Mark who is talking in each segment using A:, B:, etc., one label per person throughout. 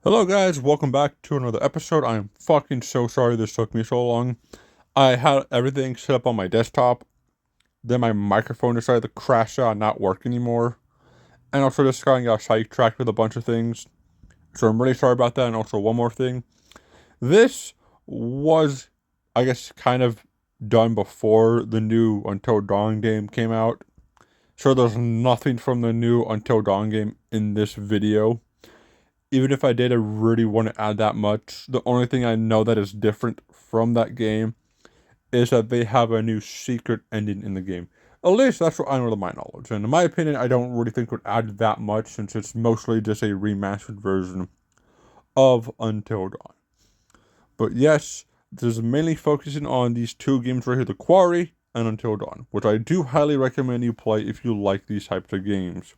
A: Hello guys, welcome back to another episode. I'm fucking so sorry this took me so long. I had everything set up on my desktop, then my microphone decided to crash out and not work anymore. And also just got sidetracked with a bunch of things. So I'm really sorry about that. And also one more thing. This was, I guess, kind of done before the new Until Dawn game came out. So there's nothing from the new Until Dawn game in this video. Even if I did, I really wouldn't add that much. The only thing I know that is different from that game is that they have a new secret ending in the game. At least that's what I know to my knowledge. And in my opinion, I don't really think it would add that much since it's mostly just a remastered version of Until Dawn. But yes, this is mainly focusing on these two games right here, the Quarry and Until Dawn, which I do highly recommend you play if you like these types of games.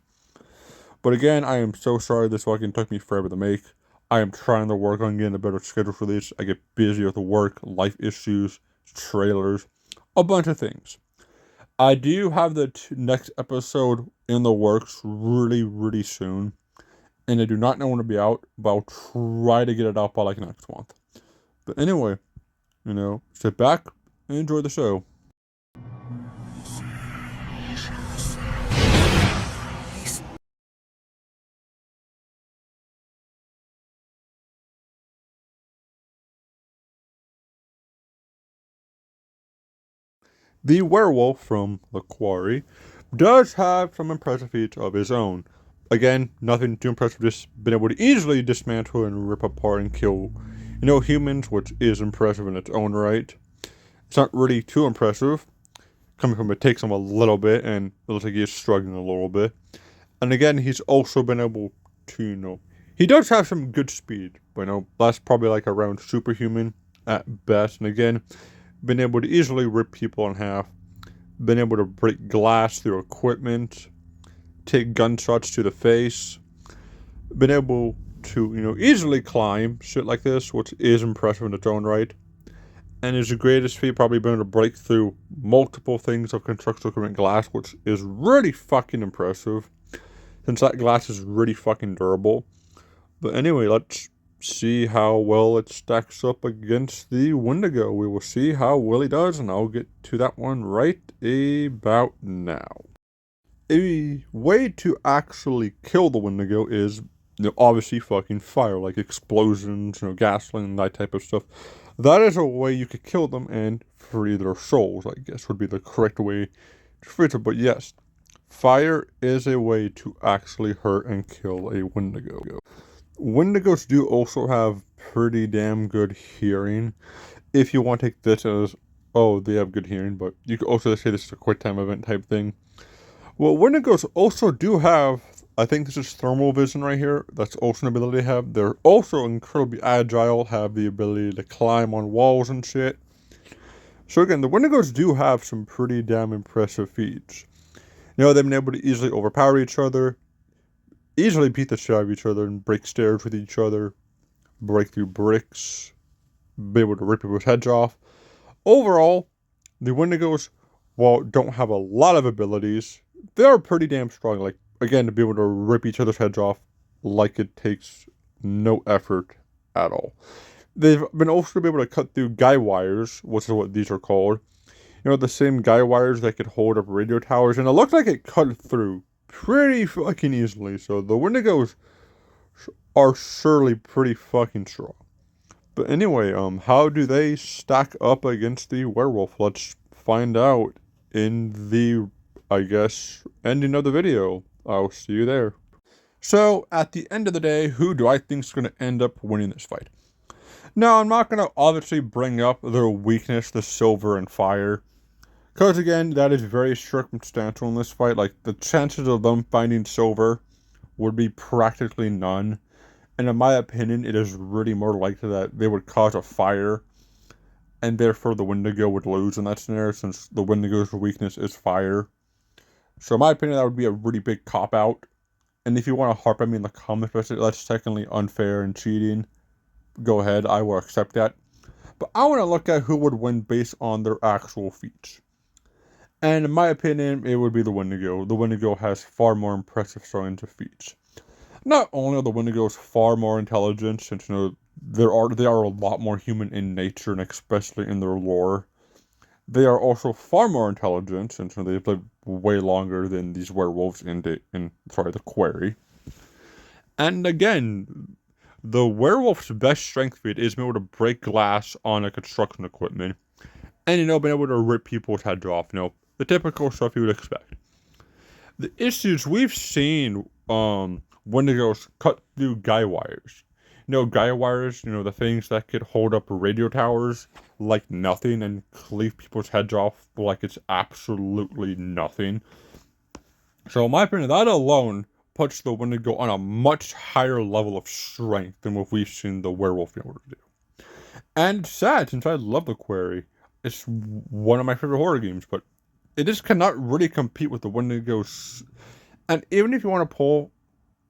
A: But again, I am so sorry this fucking took me forever to make. I am trying to work on getting a better schedule for this. I get busy with work, life issues, trailers, a bunch of things. I do have the next episode in the works really soon. And I do not know when it'll be out, but I'll try to get it out by like next month. But anyway, sit back and enjoy the show. The werewolf from the Quarry does have some impressive feats of his own. Again, nothing too impressive, just been able to easily dismantle and rip apart and kill, humans, which is impressive in its own right. It's not really too impressive. Coming from it takes him a little bit, and it looks like he's struggling a little bit. And again, he's also been able to, he does have some good speed, but that's probably like around superhuman at best. And again, been able to easily rip people in half, been able to break glass through equipment, take gunshots to the face, been able to, easily climb shit like this, which is impressive in its own right. And his greatest feat probably been able to break through multiple things of construction equipment glass, which is really fucking impressive, since that glass is really fucking durable. But anyway, let's see how well it stacks up against the Wendigo. We will see how well he does, and I'll get to that one right about now. A way to actually kill the Wendigo is, obviously fucking fire, like explosions, gasoline, that type of stuff. That is a way you could kill them and free their souls, I guess, would be the correct way to free them. But yes, fire is a way to actually hurt and kill a Wendigo. Wendigos do also have pretty damn good hearing. If you want to take this as, oh, they have good hearing, but you could also say this is a quick time event type thing. Well, Wendigos also do have, I think this is thermal vision right here. That's also an ability they have. They're also incredibly agile, have the ability to climb on walls and shit. So again, the Wendigos do have some pretty damn impressive feats. They've been able to easily overpower each other, easily beat the shit out of each other and break stairs with each other, break through bricks, be able to rip people's heads off. Overall, the Wendigos, while don't have a lot of abilities, they are pretty damn strong. Like, again, to be able to rip each other's heads off like it takes no effort at all. They've been also able to cut through guy wires, which is what these are called. The same guy wires that could hold up radio towers, and it looked like it cut through pretty fucking easily. So the Wendigos are surely pretty fucking strong. But anyway, how do they stack up against the werewolf? Let's find out in the, I guess, ending of the video. I'll see you there. So, at the end of the day, who do I think is going to end up winning this fight? Now, I'm not going to obviously bring up their weakness, the silver and fire. Because again, that is very circumstantial in this fight. Like, the chances of them finding silver would be practically none. And in my opinion, it is really more likely that they would cause a fire, and therefore the Wendigo would lose in that scenario, since the Wendigo's weakness is fire. So in my opinion, that would be a really big cop-out. And if you want to harp at me in the comments, that's technically unfair and cheating, go ahead, I will accept that. But I want to look at who would win based on their actual feats. And in my opinion, it would be the Wendigo. The Wendigo has far more impressive signs of feats. Not only are the Wendigos far more intelligent, since they are a lot more human in nature and especially in their lore. They are also far more intelligent, since they've lived way longer than these werewolves in the Quarry. And again, the werewolf's best strength feat is being able to break glass on a construction equipment, and being able to rip people's heads off. The typical stuff you would expect. The issues we've seen, Wendigos cut through guy wires. Guy wires, the things that could hold up radio towers like nothing and cleave people's heads off like it's absolutely nothing. So, in my opinion, that alone puts the Wendigo on a much higher level of strength than what we've seen the werewolf be able to do. And it's sad, since I love the Quarry. It's one of my favorite horror games, but it just cannot really compete with the Wendigos. And even if you want to pull,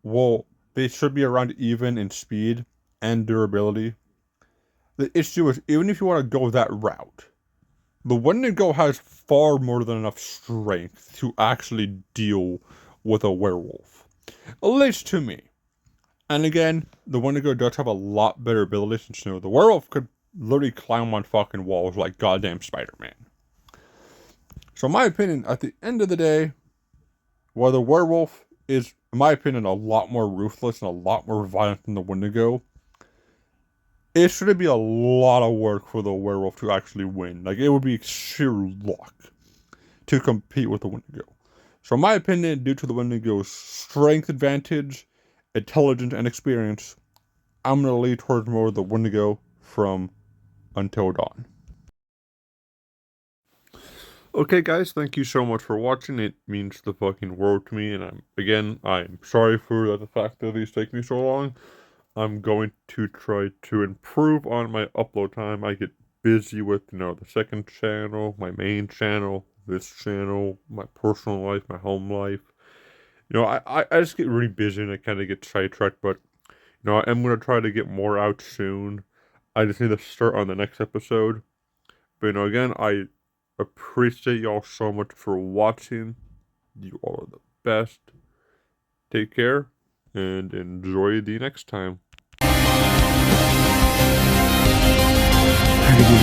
A: well, they should be around even in speed and durability. The issue is, even if you want to go that route, the Wendigo has far more than enough strength to actually deal with a werewolf. At least to me. And again, the Wendigo does have a lot better abilities, since the werewolf could literally climb on fucking walls like goddamn Spider-Man. So in my opinion, at the end of the day, while the werewolf is, in my opinion, a lot more ruthless and a lot more violent than the Wendigo, it should be a lot of work for the werewolf to actually win. Like, it would be sheer luck to compete with the Wendigo. So in my opinion, due to the Wendigo's strength advantage, intelligence, and experience, I'm going to lean towards more of the Wendigo from Until Dawn. Okay, guys, thank you so much for watching. It means the fucking world to me, and I'm sorry for the fact that these take me so long. I'm going to try to improve on my upload time. I get busy with, the second channel, my main channel, this channel, my personal life, my home life. I just get really busy and I kind of get sidetracked, but, I am going to try to get more out soon. I just need to start on the next episode. But, again, I appreciate y'all so much for watching. You all are the best. Take care and enjoy the next time.
B: Wendigo